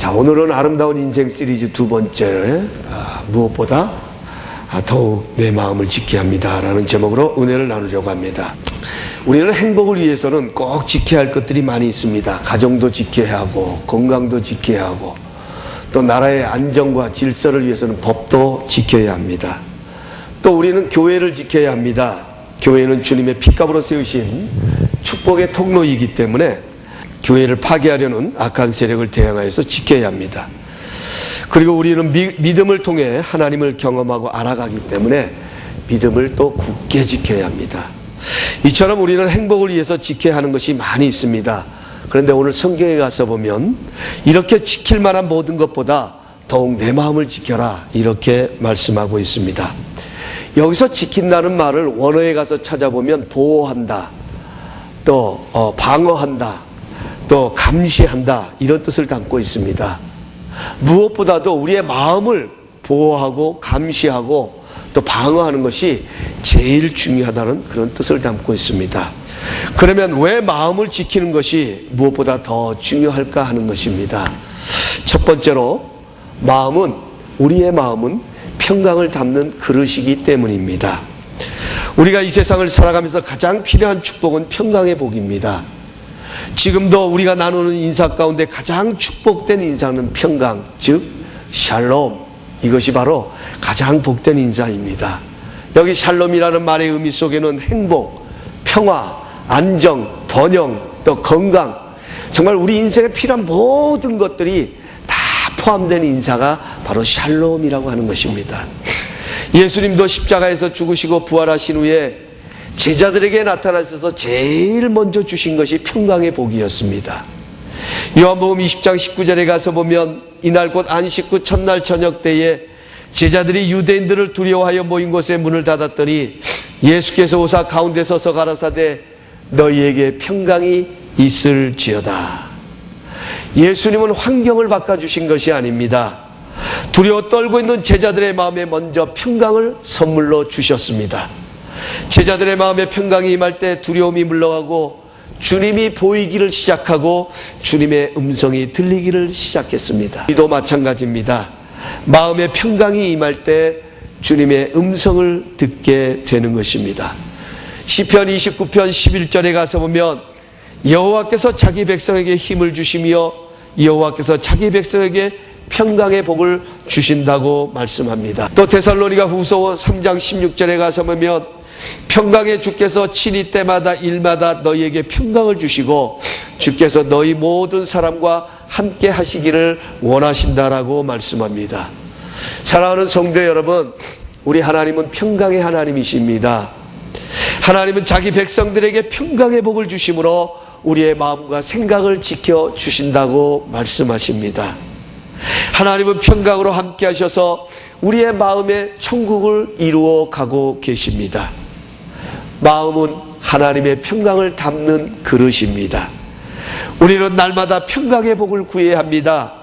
자, 오늘은 아름다운 인생 시리즈 두 번째, 무엇보다 더욱 내 마음을 지켜야 합니다 라는 제목으로 은혜를 나누려고 합니다. 우리는 행복을 위해서는 꼭 지켜야 할 것들이 많이 있습니다. 가정도 지켜야 하고, 건강도 지켜야 하고, 또 나라의 안정과 질서를 위해서는 법도 지켜야 합니다. 또 우리는 교회를 지켜야 합니다. 교회는 주님의 핏값으로 세우신 축복의 통로이기 때문에 교회를 파괴하려는 악한 세력을 대항하여서 지켜야 합니다. 그리고 우리는 믿음을 통해 하나님을 경험하고 알아가기 때문에 믿음을 또 굳게 지켜야 합니다. 이처럼 우리는 행복을 위해서 지켜야 하는 것이 많이 있습니다. 그런데 오늘 성경에 가서 보면 이렇게 지킬 만한 모든 것보다 더욱 내 마음을 지켜라 이렇게 말씀하고 있습니다. 여기서 지킨다는 말을 원어에 가서 찾아보면 보호한다, 또 방어한다, 또 감시한다 이런 뜻을 담고 있습니다. 무엇보다도 우리의 마음을 보호하고 감시하고 또 방어하는 것이 제일 중요하다는 그런 뜻을 담고 있습니다. 그러면 왜 마음을 지키는 것이 무엇보다 더 중요할까 하는 것입니다. 첫 번째로 우리의 마음은 평강을 담는 그릇이기 때문입니다. 우리가 이 세상을 살아가면서 가장 필요한 축복은 평강의 복입니다. 지금도 우리가 나누는 인사 가운데 가장 축복된 인사는 평강, 즉 샬롬, 이것이 바로 가장 복된 인사입니다. 여기 샬롬이라는 말의 의미 속에는 행복, 평화, 안정, 번영, 또 건강, 정말 우리 인생에 필요한 모든 것들이 다 포함된 인사가 바로 샬롬이라고 하는 것입니다. 예수님도 십자가에서 죽으시고 부활하신 후에 제자들에게 나타나셔서 제일 먼저 주신 것이 평강의 복이었습니다. 요한복음 20장 19절에 가서 보면 이날 곧 안식 후 첫날 저녁 때에 제자들이 유대인들을 두려워하여 모인 곳에 문을 닫았더니 예수께서 오사 가운데 서서 가라사대 너희에게 평강이 있을지어다. 예수님은 환경을 바꿔주신 것이 아닙니다. 두려워 떨고 있는 제자들의 마음에 먼저 평강을 선물로 주셨습니다. 제자들의 마음에 평강이 임할 때 두려움이 물러가고 주님이 보이기를 시작하고 주님의 음성이 들리기를 시작했습니다. 우리도 마찬가지입니다. 마음에 평강이 임할 때 주님의 음성을 듣게 되는 것입니다. 시편 29편 11절에 가서 보면 여호와께서 자기 백성에게 힘을 주시며 여호와께서 자기 백성에게 평강의 복을 주신다고 말씀합니다. 또 데살로니가 후서 3장 16절에 가서 보면 평강의 주께서 친히 때마다 일마다 너희에게 평강을 주시고 주께서 너희 모든 사람과 함께 하시기를 원하신다라고 말씀합니다. 사랑하는 성도 여러분, 우리 하나님은 평강의 하나님이십니다. 하나님은 자기 백성들에게 평강의 복을 주심으로 우리의 마음과 생각을 지켜주신다고 말씀하십니다. 하나님은 평강으로 함께 하셔서 우리의 마음에 천국을 이루어 가고 계십니다. 마음은 하나님의 평강을 담는 그릇입니다. 우리는 날마다 평강의 복을 구해야 합니다.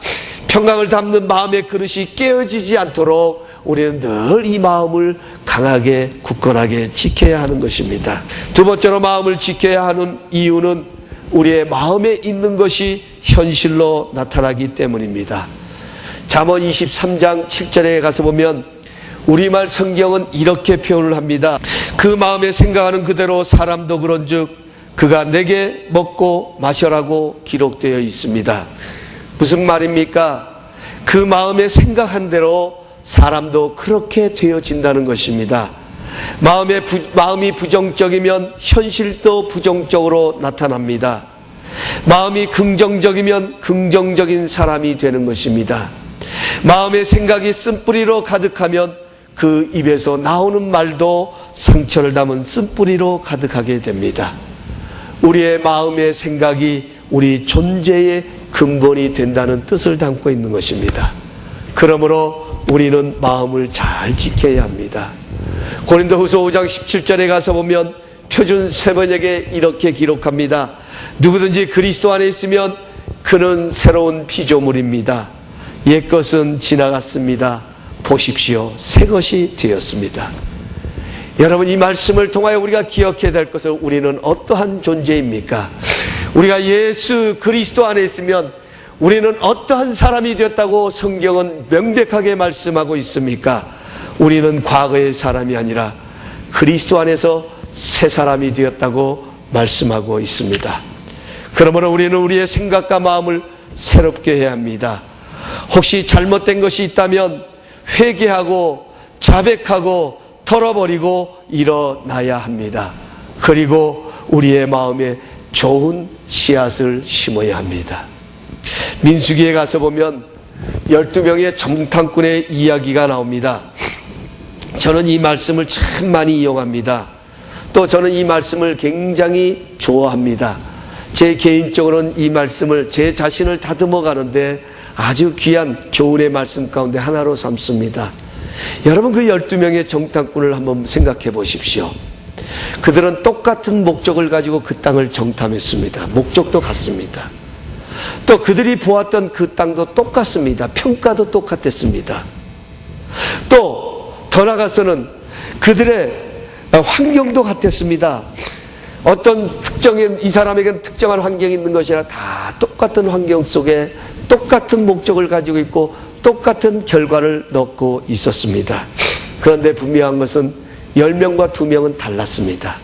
평강을 담는 마음의 그릇이 깨어지지 않도록 우리는 늘 이 마음을 강하게 굳건하게 지켜야 하는 것입니다. 두 번째로 마음을 지켜야 하는 이유는 우리의 마음에 있는 것이 현실로 나타나기 때문입니다. 잠언 23장 7절에 가서 보면 우리말 성경은 이렇게 표현을 합니다. 그 마음에 생각하는 그대로 사람도 그런즉 그가 내게 먹고 마셔라고 기록되어 있습니다. 무슨 말입니까? 그 마음에 생각한 대로 사람도 그렇게 되어진다는 것입니다. 마음이 부정적이면 현실도 부정적으로 나타납니다. 마음이 긍정적이면 긍정적인 사람이 되는 것입니다. 마음의 생각이 쓴뿌리로 가득하면 그 입에서 나오는 말도 상처를 담은 쓴뿌리로 가득하게 됩니다. 우리의 마음의 생각이 우리 존재의 근본이 된다는 뜻을 담고 있는 것입니다. 그러므로 우리는 마음을 잘 지켜야 합니다. 고린도후서 5장 17절에 가서 보면 표준 세번역에 이렇게 기록합니다. 누구든지 그리스도 안에 있으면 그는 새로운 피조물입니다. 옛것은 지나갔습니다. 보십시오. 새 것이 되었습니다. 여러분, 이 말씀을 통하여 우리가 기억해야 될 것은 우리는 어떠한 존재입니까? 우리가 예수 그리스도 안에 있으면 우리는 어떠한 사람이 되었다고 성경은 명백하게 말씀하고 있습니까? 우리는 과거의 사람이 아니라 그리스도 안에서 새 사람이 되었다고 말씀하고 있습니다. 그러므로 우리는 우리의 생각과 마음을 새롭게 해야 합니다. 혹시 잘못된 것이 있다면 회개하고 자백하고 털어버리고 일어나야 합니다. 그리고 우리의 마음에 좋은 씨앗을 심어야 합니다. 민수기에 가서 보면 12명의 정탐꾼의 이야기가 나옵니다. 저는 이 말씀을 참 많이 이용합니다. 또 저는 이 말씀을 굉장히 좋아합니다. 제 개인적으로는 이 말씀을 제 자신을 다듬어 가는데 아주 귀한 교훈의 말씀 가운데 하나로 삼습니다. 여러분, 그 12명의 정탐꾼을 한번 생각해 보십시오. 그들은 똑같은 목적을 가지고 그 땅을 정탐했습니다. 목적도 같습니다. 또 그들이 보았던 그 땅도 똑같습니다. 평가도 똑같았습니다. 또 더 나아가서는 그들의 환경도 같았습니다. 어떤 특정인, 이 사람에게는 특정한 환경이 있는 것이 아니라 다 똑같은 환경 속에 똑같은 목적을 가지고 있고 똑같은 결과를 넣고 있었습니다. 그런데 분명한 것은 10명과 2명은 달랐습니다.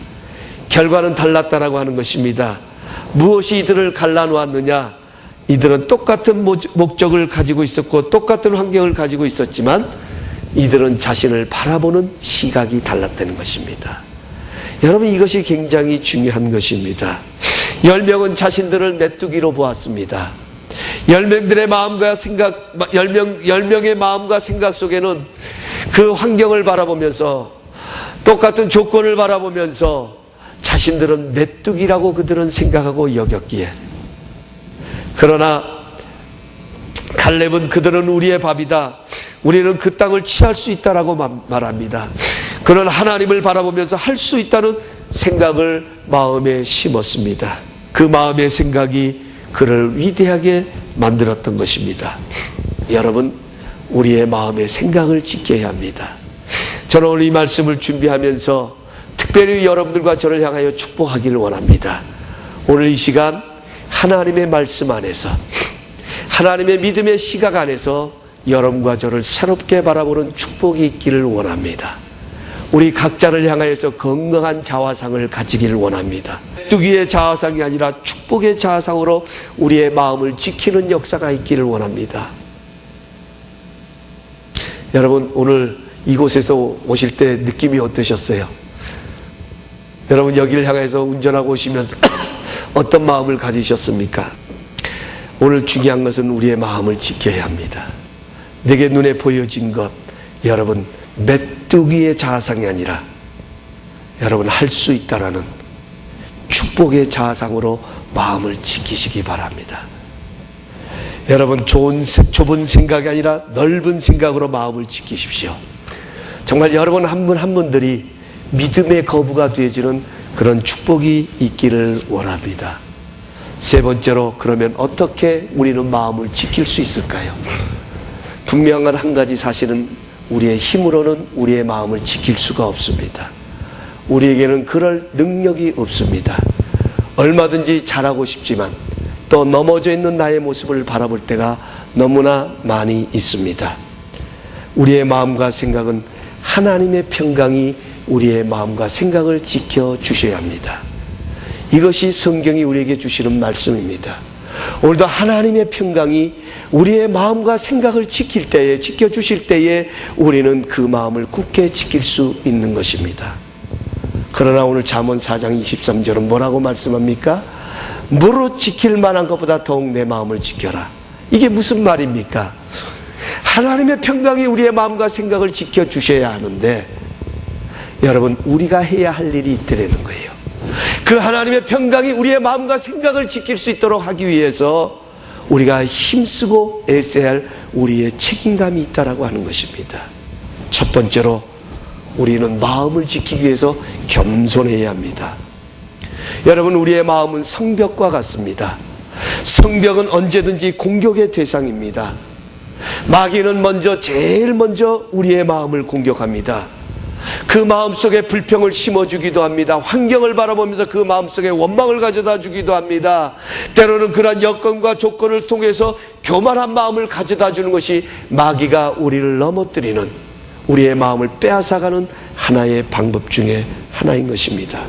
결과는 달랐다라고 하는 것입니다. 무엇이 이들을 갈라놓았느냐? 이들은 똑같은 목적을 가지고 있었고 똑같은 환경을 가지고 있었지만 이들은 자신을 바라보는 시각이 달랐다는 것입니다. 여러분, 이것이 굉장히 중요한 것입니다. 10명은 자신들을 메뚜기로 보았습니다. 10명들의 마음과 생각, 10명의 마음과 생각 속에는 그 환경을 바라보면서 똑같은 조건을 바라보면서 자신들은 메뚜기라고 그들은 생각하고 여겼기에, 그러나 갈렙은 그들은 우리의 밥이다, 우리는 그 땅을 취할 수 있다라고 말합니다. 그는 하나님을 바라보면서 할 수 있다는 생각을 마음에 심었습니다. 그 마음의 생각이 그를 위대하게 만들었던 것입니다. 여러분, 우리의 마음의 생각을 지켜야 합니다. 저는 오늘 이 말씀을 준비하면서 특별히 여러분들과 저를 향하여 축복하기를 원합니다. 오늘 이 시간 하나님의 말씀 안에서, 하나님의 믿음의 시각 안에서 여러분과 저를 새롭게 바라보는 축복이 있기를 원합니다. 우리 각자를 향하여서 건강한 자화상을 가지기를 원합니다. 메뚜기의 자화상이 아니라 축복의 자화상으로 우리의 마음을 지키는 역사가 있기를 원합니다. 여러분, 오늘 이곳에서 오실 때 느낌이 어떠셨어요? 여러분, 여기를 향해서 운전하고 오시면서 어떤 마음을 가지셨습니까? 오늘 중요한 것은 우리의 마음을 지켜야 합니다. 내게 눈에 보여진 것, 여러분, 메뚜기의 자아상이 아니라 여러분 할 수 있다라는 축복의 자아상으로 마음을 지키시기 바랍니다. 여러분, 좁은 생각이 아니라 넓은 생각으로 마음을 지키십시오. 정말 여러분 한 분 한 분들이 믿음의 거부가 되어지는 그런 축복이 있기를 원합니다. 세 번째로, 그러면 어떻게 우리는 마음을 지킬 수 있을까요? 분명한 한 가지 사실은 우리의 힘으로는 우리의 마음을 지킬 수가 없습니다. 우리에게는 그럴 능력이 없습니다. 얼마든지 잘하고 싶지만 또 넘어져 있는 나의 모습을 바라볼 때가 너무나 많이 있습니다. 우리의 마음과 생각은 하나님의 평강이 우리의 마음과 생각을 지켜주셔야 합니다. 이것이 성경이 우리에게 주시는 말씀입니다. 오늘도 하나님의 평강이 우리의 마음과 생각을 지켜주실 때에 우리는 그 마음을 굳게 지킬 수 있는 것입니다. 그러나 오늘 잠언 4장 23절은 뭐라고 말씀합니까? 무릇 지킬 만한 것보다 더욱 내 마음을 지켜라. 이게 무슨 말입니까? 하나님의 평강이 우리의 마음과 생각을 지켜주셔야 하는데, 여러분, 우리가 해야 할 일이 있더라는 거예요. 그 하나님의 평강이 우리의 마음과 생각을 지킬 수 있도록 하기 위해서 우리가 힘쓰고 애써야 할 우리의 책임감이 있다라고 하는 것입니다. 첫 번째로, 우리는 마음을 지키기 위해서 겸손해야 합니다. 여러분, 우리의 마음은 성벽과 같습니다. 성벽은 언제든지 공격의 대상입니다. 마귀는 제일 먼저 우리의 마음을 공격합니다. 그 마음속에 불평을 심어주기도 합니다. 환경을 바라보면서 그 마음속에 원망을 가져다 주기도 합니다. 때로는 그러한 여건과 조건을 통해서 교만한 마음을 가져다 주는 것이 마귀가 우리를 넘어뜨리는, 우리의 마음을 빼앗아가는 하나의 방법 중에 하나인 것입니다.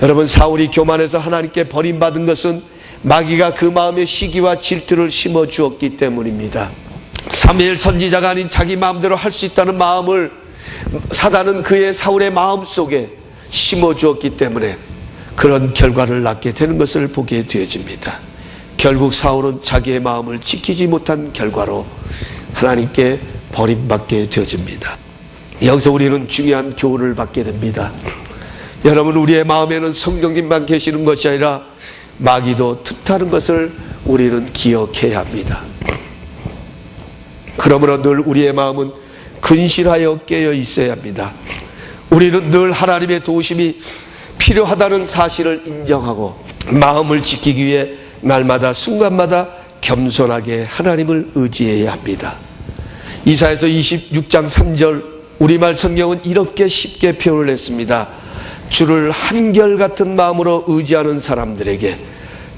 여러분, 사울이 교만해서 하나님께 버림받은 것은 마귀가 그 마음에 시기와 질투를 심어주었기 때문입니다. 사무엘 선지자가 아닌 자기 마음대로 할 수 있다는 마음을 사단은 그의 사울의 마음속에 심어주었기 때문에 그런 결과를 낳게 되는 것을 보게 되어집니다. 결국 사울은 자기의 마음을 지키지 못한 결과로 하나님께 버림받게 되어집니다. 여기서 우리는 중요한 교훈을 받게 됩니다. 여러분, 우리의 마음에는 성령님만 계시는 것이 아니라 마귀도 틈타는 것을 우리는 기억해야 합니다. 그러므로 늘 우리의 마음은 근실하여 깨어 있어야 합니다. 우리는 늘 하나님의 도우심이 필요하다는 사실을 인정하고 마음을 지키기 위해 날마다 순간마다 겸손하게 하나님을 의지해야 합니다. 이사야서 26장 3절 우리말 성경은 이렇게 쉽게 표현을 했습니다. 주를 한결같은 마음으로 의지하는 사람들에게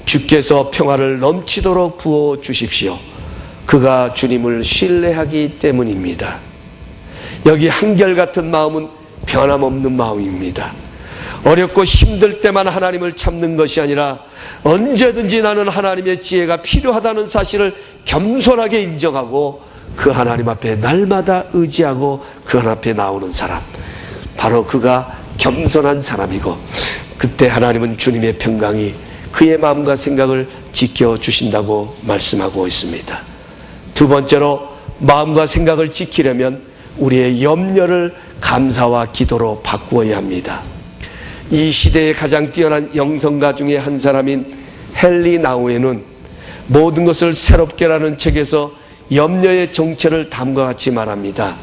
주께서 평화를 넘치도록 부어 주십시오. 그가 주님을 신뢰하기 때문입니다. 여기 한결같은 마음은 변함없는 마음입니다. 어렵고 힘들 때만 하나님을 참는 것이 아니라 언제든지 나는 하나님의 지혜가 필요하다는 사실을 겸손하게 인정하고 그 하나님 앞에 날마다 의지하고 그 하나님 앞에 나오는 사람, 바로 그가 겸손한 사람이고, 그때 하나님은 주님의 평강이 그의 마음과 생각을 지켜주신다고 말씀하고 있습니다. 두 번째로, 마음과 생각을 지키려면 우리의 염려를 감사와 기도로 바꾸어야 합니다. 이 시대의 가장 뛰어난 영성가 중에 한 사람인 헨리 나우에는 모든 것을 새롭게라는 책에서 염려의 정체를 다음과 같이 말합니다.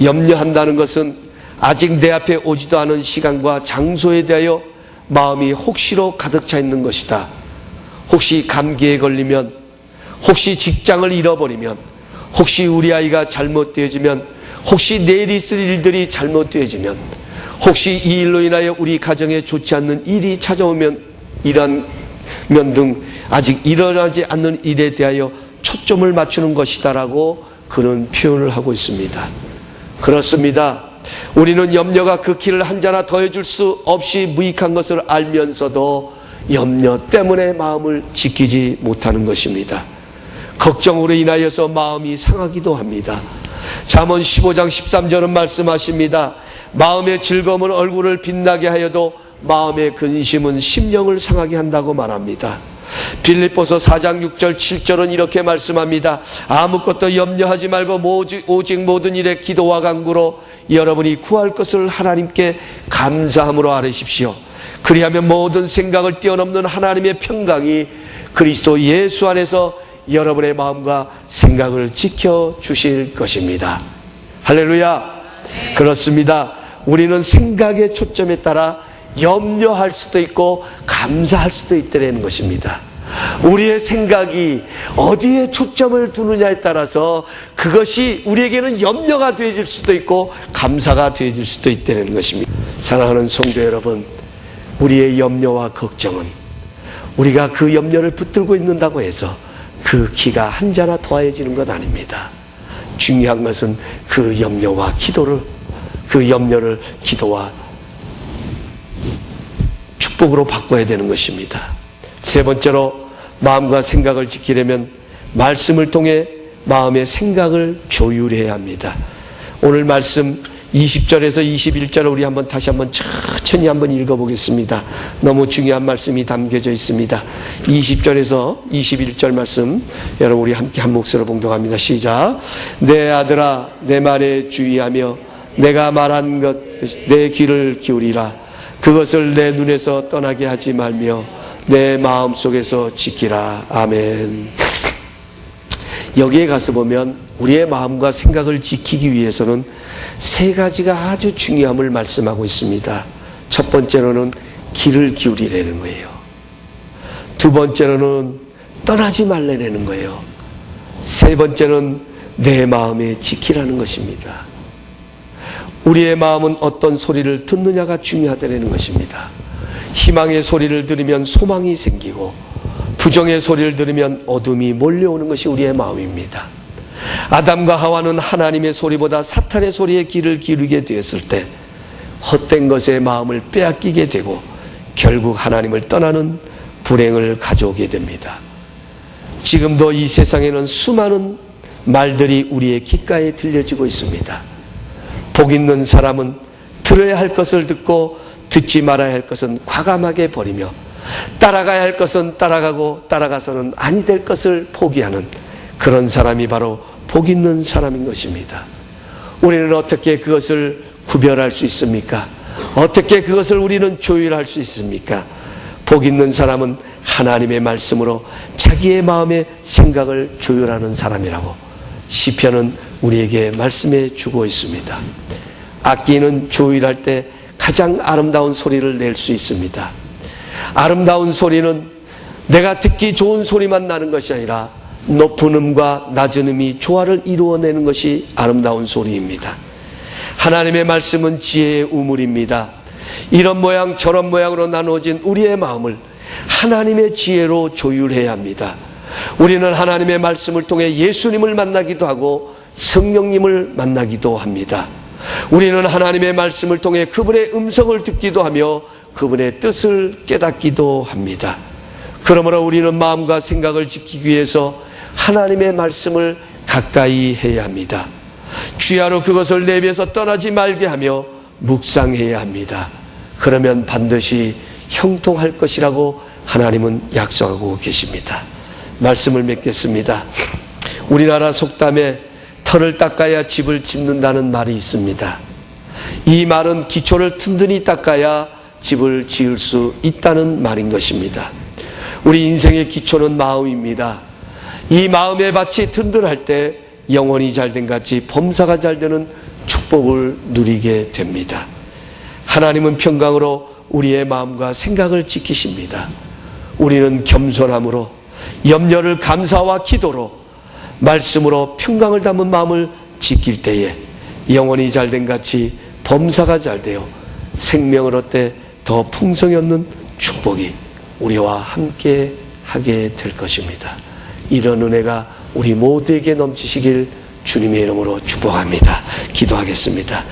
염려한다는 것은 아직 내 앞에 오지도 않은 시간과 장소에 대하여 마음이 혹시로 가득 차 있는 것이다. 혹시 감기에 걸리면, 혹시 직장을 잃어버리면, 혹시 우리 아이가 잘못되어지면, 혹시 내일 있을 일들이 잘못되어지면, 혹시 이 일로 인하여 우리 가정에 좋지 않는 일이 찾아오면 등 아직 일어나지 않는 일에 대하여 초점을 맞추는 것이다라고 그런 표현을 하고 있습니다. 그렇습니다. 우리는 염려가 그 길을 한자나 더해줄 수 없이 무익한 것을 알면서도 염려 때문에 마음을 지키지 못하는 것입니다. 걱정으로 인하여서 마음이 상하기도 합니다. 잠언 15장 13절은 말씀하십니다. 마음의 즐거움은 얼굴을 빛나게 하여도 마음의 근심은 심령을 상하게 한다고 말합니다. 빌립보서 4장 6절 7절은 이렇게 말씀합니다. 아무것도 염려하지 말고 오직 모든 일에 기도와 간구로 여러분이 구할 것을 하나님께 감사함으로 아뢰십시오. 그리하면 모든 생각을 뛰어넘는 하나님의 평강이 그리스도 예수 안에서 여러분의 마음과 생각을 지켜주실 것입니다. 할렐루야. 그렇습니다. 우리는 생각의 초점에 따라 염려할 수도 있고 감사할 수도 있다는 것입니다. 우리의 생각이 어디에 초점을 두느냐에 따라서 그것이 우리에게는 염려가 되어질 수도 있고 감사가 되어질 수도 있다는 것입니다. 사랑하는 성도 여러분, 우리의 염려와 걱정은 우리가 그 염려를 붙들고 있는다고 해서 그 기가 한자나 더해지는 것 아닙니다. 중요한 것은 그 염려와 기도를, 그 염려를 기도와 축복으로 바꿔야 되는 것입니다. 세 번째로, 마음과 생각을 지키려면 말씀을 통해 마음의 생각을 조율해야 합니다. 오늘 말씀 20절에서 21절을 우리 다시 한번 천천히 한번 읽어보겠습니다. 너무 중요한 말씀이 담겨져 있습니다. 20절에서 21절 말씀 여러분 우리 함께 한 목소리로 봉독합니다. 시작. 내 아들아, 내 말에 주의하며 내가 말한 것 내 귀를 기울이라. 그것을 내 눈에서 떠나게 하지 말며 내 마음속에서 지키라. 아멘. 여기에 가서 보면 우리의 마음과 생각을 지키기 위해서는 세 가지가 아주 중요함을 말씀하고 있습니다. 첫 번째로는 귀를 기울이라는 거예요. 두 번째로는 떠나지 말라는 거예요. 세 번째는 내 마음에 지키라는 것입니다. 우리의 마음은 어떤 소리를 듣느냐가 중요하다는 것입니다. 희망의 소리를 들으면 소망이 생기고 부정의 소리를 들으면 어둠이 몰려오는 것이 우리의 마음입니다. 아담과 하와는 하나님의 소리보다 사탄의 소리에 귀를 기울이게 되었을 때 헛된 것에 마음을 빼앗기게 되고 결국 하나님을 떠나는 불행을 가져오게 됩니다. 지금도 이 세상에는 수많은 말들이 우리의 귓가에 들려지고 있습니다. 복 있는 사람은 들어야 할 것을 듣고 듣지 말아야 할 것은 과감하게 버리며 따라가야 할 것은 따라가고 따라가서는 아니 될 것을 포기하는 그런 사람이 바로 복 있는 사람인 것입니다. 우리는 어떻게 그것을 구별할 수 있습니까? 어떻게 그것을 우리는 조율할 수 있습니까? 복 있는 사람은 하나님의 말씀으로 자기의 마음의 생각을 조율하는 사람이라고 시편은 우리에게 말씀해 주고 있습니다. 악기는 조율할 때 가장 아름다운 소리를 낼 수 있습니다. 아름다운 소리는 내가 듣기 좋은 소리만 나는 것이 아니라 높은 음과 낮은 음이 조화를 이루어내는 것이 아름다운 소리입니다. 하나님의 말씀은 지혜의 우물입니다. 이런 모양 저런 모양으로 나누어진 우리의 마음을 하나님의 지혜로 조율해야 합니다. 우리는 하나님의 말씀을 통해 예수님을 만나기도 하고 성령님을 만나기도 합니다. 우리는 하나님의 말씀을 통해 그분의 음성을 듣기도 하며 그분의 뜻을 깨닫기도 합니다. 그러므로 우리는 마음과 생각을 지키기 위해서 하나님의 말씀을 가까이 해야 합니다. 주야로 그것을 내비에서 떠나지 말게 하며 묵상해야 합니다. 그러면 반드시 형통할 것이라고 하나님은 약속하고 계십니다. 말씀을 맺겠습니다. 우리나라 속담에 털을 닦아야 집을 짓는다는 말이 있습니다. 이 말은 기초를 튼튼히 닦아야 집을 지을 수 있다는 말인 것입니다. 우리 인생의 기초는 마음입니다. 이 마음의 밭이 든든할 때 영혼이 잘된 같이 범사가 잘되는 축복을 누리게 됩니다. 하나님은 평강으로 우리의 마음과 생각을 지키십니다. 우리는 겸손함으로 염려를 감사와 기도로 말씀으로 평강을 담은 마음을 지킬 때에 영혼이 잘된 같이 범사가 잘되어 생명을 얻되 더 풍성히 얻는 축복이 우리와 함께 하게 될 것입니다. 이런 은혜가 우리 모두에게 넘치시길 주님의 이름으로 축복합니다. 기도하겠습니다.